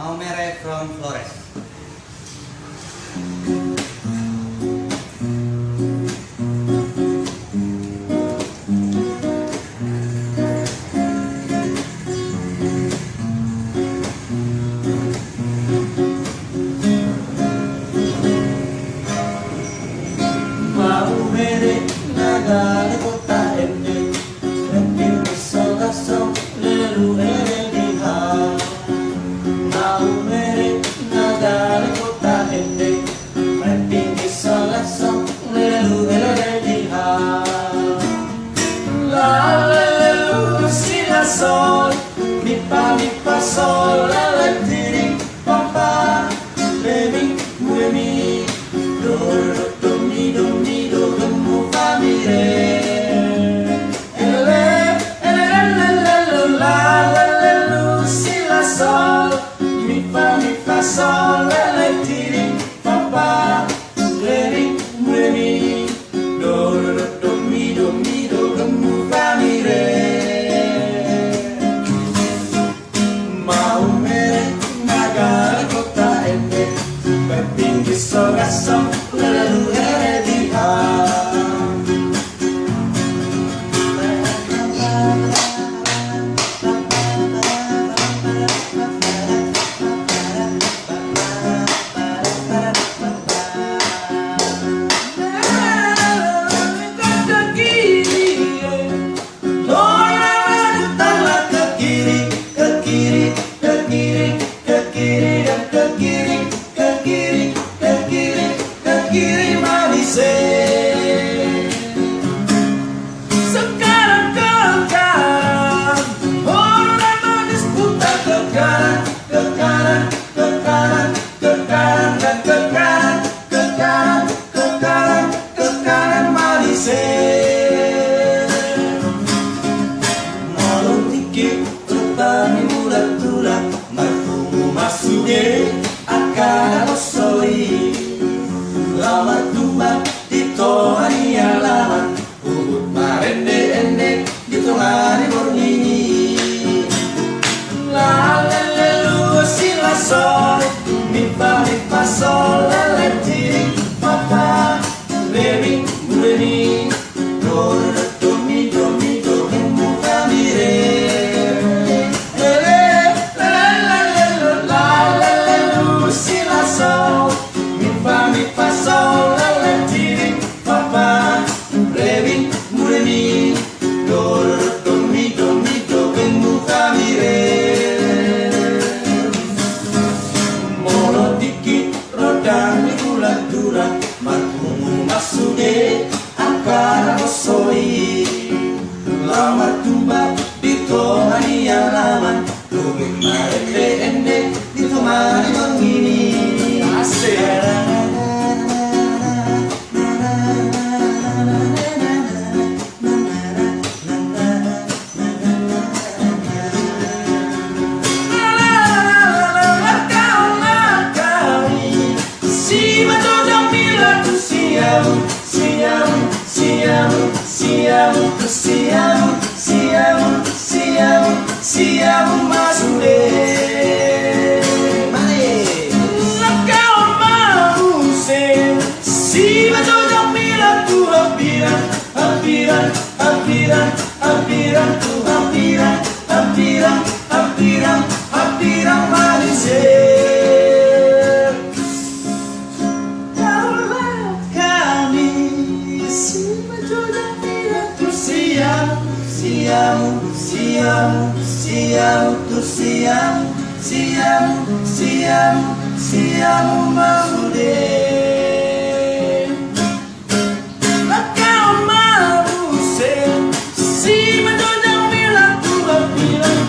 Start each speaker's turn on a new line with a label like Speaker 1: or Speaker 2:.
Speaker 1: Maumere from Flores.
Speaker 2: Maumere nagare kota ende Repil kesol-kesol leru diha. Maumere nagare kota ende Repil kesol-kesol leru diha. La lelu si la sol mi pa sol la la tiri pa pa le mi do do mi do mu fa mi re. Sol, mi fa sol, la ti ri fa pa, re ri mi, do mi do mu fa mi re. Maumere nagare kota ende, pepinggi sogasong lalu diha. Lama tumba di tohani alaman ubud marende ende di tongani bornini. La la la lu si la sol mi fa sol la la ti fa pa le mi do mi do mu fa mi re. La lu si la sol mi fa sol la la ti fa pa re mi do mu fa mi re. Molo dikit rodang di bulan-bulan marhumu masude angkara osoi. Lama tumba di tohani alaman lubik marende ende di tomani mengini. Asik. Siamo masude. Lakau mause si majoja mila tu hampiran manisnya. Siamo masude. Lakau mause si majoja mila tu hampiran